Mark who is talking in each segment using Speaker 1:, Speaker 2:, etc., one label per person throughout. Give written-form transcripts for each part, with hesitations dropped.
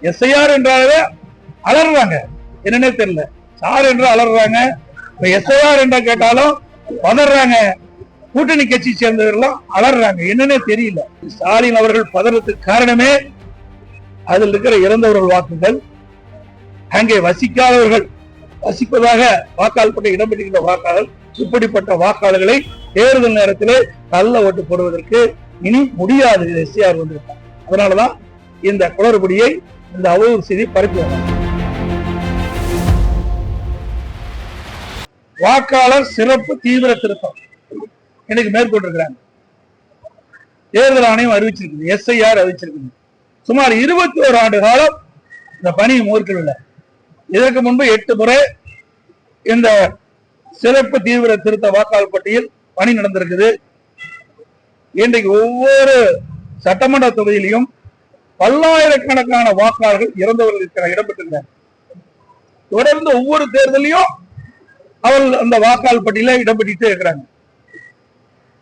Speaker 1: SIR என்றாலே அலறாங்க, என்னன்னே தெரியல. சார் என்று அலறாங்க, எஸ்ஐஆர் என்ற கேட்டாலும் பதறாங்க. கூட்டணி கட்சி சேர்ந்தவர்கள் அலறாங்க, என்னன்னே தெரியல. ஸ்டாலின் அவர்கள் பதறதுக்கு காரணமே அதில் இருக்கிற இறந்தவர்கள் வாக்குகள், அங்கே வசிக்காதவர்கள் வசிப்பதாக வாக்காளர் பட்ட இடம்பெறுகின்ற வாக்காளர், இப்படிப்பட்ட வாக்காளர்களை தேர்தல் நேரத்திலே கள்ள ஓட்டு போடுவதற்கு இனி முடியாது. எஸ்ஐஆர் வந்திருக்காங்க. அதனாலதான் இந்த குளறுபடியை, இந்த அவதூறு செய்தி பரப்பி வாக்காளர் சிறப்பு தீவிர திருத்தம் இன்னைக்கு மேற்கொண்டிருக்கிறாங்க. தேர்தல் ஆணையம் அறிவிச்சிருக்கு, எஸ்ஐஆர் அறிவிச்சிருக்கு. சுமார் 21 ஆண்டு காலம் இந்த பணி மேற்கொள்ள. இதற்கு முன்பு 8 முறை இந்த சிறப்பு தீவிர திருத்த வாக்காளர் பட்டியல் பணி நடந்திருக்குது. இன்றைக்கு ஒவ்வொரு சட்டமன்ற தொகுதியிலையும் பல்லாயிரக்கணக்கான வாக்காளர்கள் இறந்தவர்கள் இருக்கிற இடம்பெற்றிருக்கிறார். தொடர்ந்து ஒவ்வொரு தேர்தலையும் அவர்கள் அந்த வாக்காளர் பட்டியல இடம்பெற்றே இருக்கிறாங்க.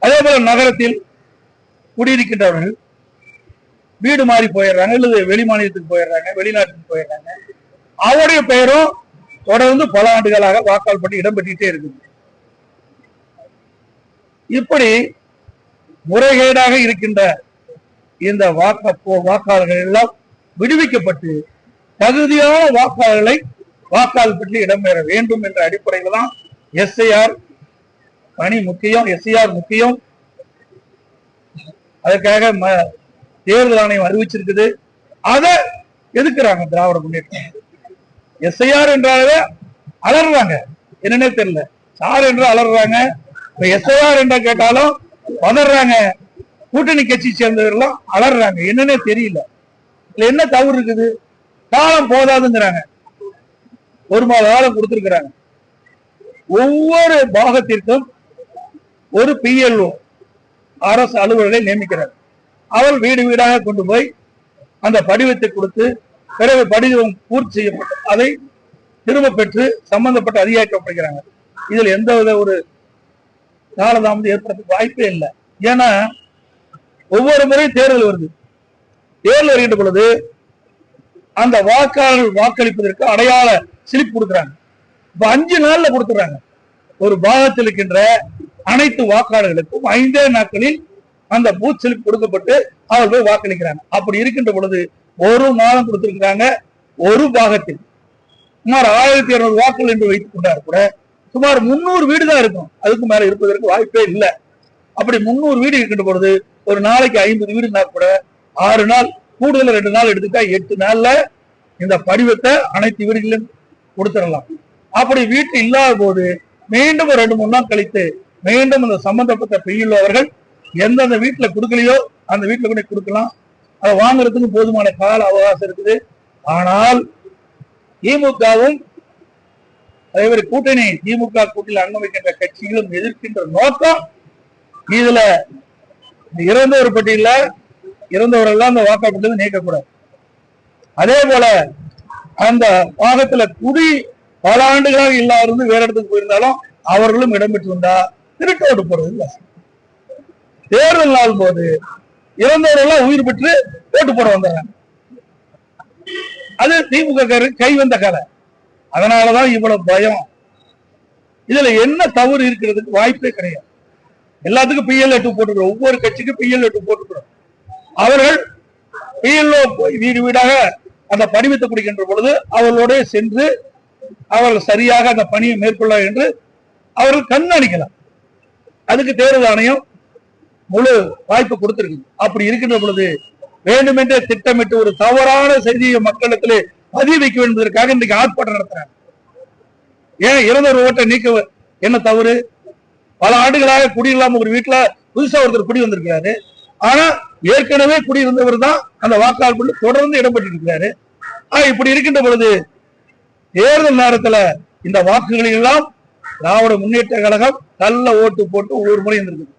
Speaker 1: அதே போல நகரத்தில் குடியிருக்கின்றவர்கள் வீடு மாறி போயிடுறாங்க, அல்லது வெளி மாநிலத்துக்கு போயிடுறாங்க, வெளிநாட்டுக்கு போயிடுறாங்க. அவருடைய பெயரும் தொடர்ந்து பல ஆண்டுகளாக வாக்காளர் பட்டியல் இடம்பெற்றே இருக்குது. இப்படி முறைகேடாக இருக்கின்ற இந்த வாக்காளர்கள் எல்லாம் விடுவிக்கப்பட்டு தகுதியான வாக்காளர்களை வாக்காளர் பட்டியலில் இடம்பெற வேண்டும் என்ற அடிப்படையில் தான் எஸ்ஐஆர் பணி முக்கியம், எஸ்ஐஆர் முக்கியம். அதற்காக தேர்தல் ஆணையம் அறிவிச்சிருக்குது. அதை எதுக்குறாங்க திராவிட முன்னேற்றம். எஸ்ஐஆர் என்றாலே அலறாங்க, என்னன்னே தெரியல. சார் என்று அலறாங்க, எஸ்ஐஆர் என்ற கேட்டாலும் பதறாங்க. கூட்டணி கட்சி சேர்ந்தவர்கள் அலறாங்க, என்னன்னே தெரியல. இதுல என்ன தவறு இருக்குது? காலம் போதாதுங்கிறாங்க. 1 மாத காலம் கொடுத்திருக்கிறாங்க. ஒவ்வொரு பாகத்திற்கும் ஒரு PLO அரசு அலுவலரை நியமிக்கிறார். அவள் வீடு வீடாக கொண்டு போய் அந்த படிவத்தை கொடுத்து, பிறகு படிவம் பூர்த்தி செய்யப்பட்டு அதை திரும்ப பெற்று சம்பந்தப்பட்ட அதிகாரிக்கப்படுகிறாங்க. இதில் எந்தவித ஒரு காலதாமதம் ஏற்படுத்த வாய்ப்பே இல்லை. ஏன்னா ஒவ்வொரு முறையும் தேர்தல் வருது. தேர்தல் வருகின்ற பொழுது அந்த வாக்காளர்கள் வாக்களிப்பதற்கு அடையாள ஸ்லிப் கொடுக்குறாங்க. இப்ப 5 நாள்ல கொடுத்துறாங்க. ஒரு பாகத்தில் இருக்கின்ற அனைத்து வாக்காளர்களுக்கும் 5 நாட்களில் அந்த பூத் ஸ்லிப் கொடுக்கப்பட்டு அவர் போய் வாக்களிக்கிறாங்க. அப்படி இருக்கின்ற பொழுது 1 மாதம் கொடுத்திருக்கிறாங்க. ஒரு பாகத்தில் சுமார் 1200 வாக்குகள் என்று வைத்துக் கொண்டார் கூட சுமார் 300 வீடு தான் இருக்கும். அதுக்கு மேல இருப்பதற்கு வாய்ப்பே இல்லை. அப்படி 300 வீடு இருக்கின்ற பொழுது ஒரு நாளைக்கு 50 வீடுனா கூட 6 நாள் கூடுதல் 2 நாள் எடுத்துட்டா 8 நாள்ல இந்த படிவத்தை அனைத்து வீடுகளிலும் கொடுத்துடலாம். அப்படி வீட்டு இல்லாத போது மீண்டும் ஒரு 2-3 நாள் கழித்து மீண்டும் இந்த சம்பந்தப்பட்ட PLO அவர்கள் எந்தெந்த வீட்டுல கொடுக்கலையோ அந்த வீட்டுல கூட கொடுக்கலாம். அதை வாங்குறதுக்கு போதுமான கால அவகாசம் இருக்குது. ஆனால் திமுகவும் அதே மாதிரி கூட்டணி திமுக கூட்டணியில் அங்கம் வைக்கின்ற கட்சிகளும் எதிர்க்கின்ற நோக்கம், இதுல இறந்தவர் பட்டியல இறந்தவர்கள் அந்த வாக்காளர் பட்டியல நீக்கக்கூடாது. அதே போல அந்த பாகத்துல குடி பல ஆண்டுகளாக இல்லாத வேற இடத்துக்கு போயிருந்தாலும் அவர்களும் இடம்பெற்று வந்தா திருட்டு ஓட்டு போறது இல்லை. தேர்தல் நாள் போது இறந்தவர்கள் உயிர் பெற்று ஓட்டு போட வந்துடுறாங்க. அது திமுக கை வந்த கலை. அதனாலதான் இவ்வளவு பயம். இதுல என்ன தவறு இருக்கிறதுக்கு வாய்ப்பே கிடையாது. எல்லாத்துக்கும் PLO போட்டுக்கிறோம். ஒவ்வொரு கட்சிக்கும் PLO போட்டுக்கிறோம். அவர்கள் PLO வீடு வீடாக அந்த படிவத்தை குடிக்கின்ற பொழுது அவர்களோட சென்று அவர்கள் சரியாக அந்த பணியை மேற்கொள்ள என்று அவர்கள் கண்காணிக்கலாம். அதுக்கு தேர்தல் ஆணையம் முழு வாய்ப்பு கொடுத்திருக்கு. அப்படி இருக்கின்ற பொழுது வேண்டுமென்றே திட்டமிட்டு ஒரு தவறான செய்தியை மக்களிடத்திலே பதிவு வைக்க வேண்டுவதற்காக இன்றைக்கு ஆர்ப்பாட்டம் நடத்துறாங்க. ஏன் இறந்தவர் ஓட்டை நீக்க என்ன தவறு? பல ஆண்டுகளாக குடியில்லாம ஒரு வீட்டுல புதுசா ஒருத்தர் குடி வந்திருக்கிறாரு. ஆனா ஏற்கனவே குடியிருந்தவர் தான் அந்த வாக்காளர் தொடர்ந்து இடம்பெற்று இருக்கிறாரு. இப்படி இருக்கின்ற பொழுது தேர்தல் நேரத்துல இந்த வாக்குகளை எல்லாம் திராவிட முன்னேற்ற கழகம் கள்ள ஓட்டு போட்டு ஒவ்வொரு முறை இருந்திருக்கு.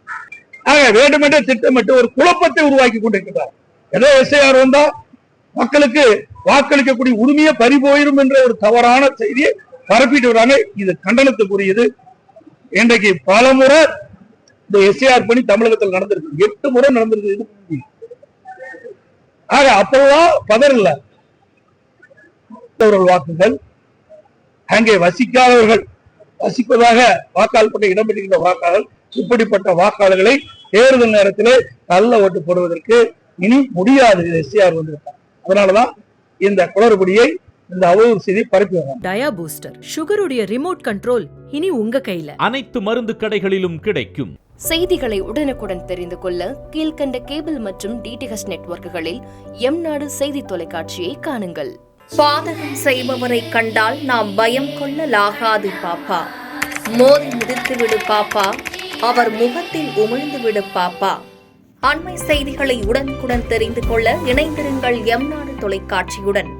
Speaker 1: ஆக வேண்டுமென்றே திட்டமிட்டு ஒரு குழப்பத்தை உருவாக்கி கொண்டிருக்கிறார். ஏதோ எஸ்ஐஆர் வந்தா மக்களுக்கு வாக்களிக்கக்கூடிய உரிமையை பறிபோயிரும் என்ற ஒரு தவறான செய்தியை பரப்பிட்டு வராங்க. இது கண்டனத்துக்குரியது. இன்றைக்கு பல முறை இந்த எஸ்ஐஆர் பணி தமிழகத்தில் நடந்திருக்கு. 8 முறை நடந்திருக்கு. ஆக அப்பதான் பதறல. வாக்குகள், அங்கே வசிப்பதாக வாக்காளர் பட்ட இடம்பெற்றிருக்கிற வாக்காளர்கள், இப்படிப்பட்ட வாக்காளர்களை தேர்தல் நேரத்தில் நல்ல ஓட்டு போடுவதற்கு இனி முடியாது. எஸ்ஐஆர் வந்திருக்காங்க. அதனாலதான் இந்த குளறுபடியை, இந்த அவதூறு செய்தி பரப்பி வராங்க.
Speaker 2: டயா பூஸ்டர், சுகருடைய ரிமோட் கண்ட்ரோல் இனி உங்க கையில.
Speaker 3: அனைத்து மருந்து கடைகளிலும் கிடைக்கும்.
Speaker 4: செய்திகளை உடனுக்குடன் தெரிந்து கொள்ள கீழ்கண்ட கேபிள் மற்றும் டிடிஹெச் நெட்வொர்க்குகளில் எம்நாடு செய்தி தொலைக்காட்சியை காணுங்கள். பாதகம் செய்பவரை கண்டால் நாம் பயம் கொள்ளலாகாது பாப்பா. மோதி மிதித்து விடு பாப்பா, அவர் முகத்தில் உமிழ்ந்து விடு பாப்பா. அண்மை செய்திகளை உடனுக்குடன் தெரிந்து கொள்ள இணைந்திருங்கள் எம்நாடு தொலைக்காட்சியுடன்.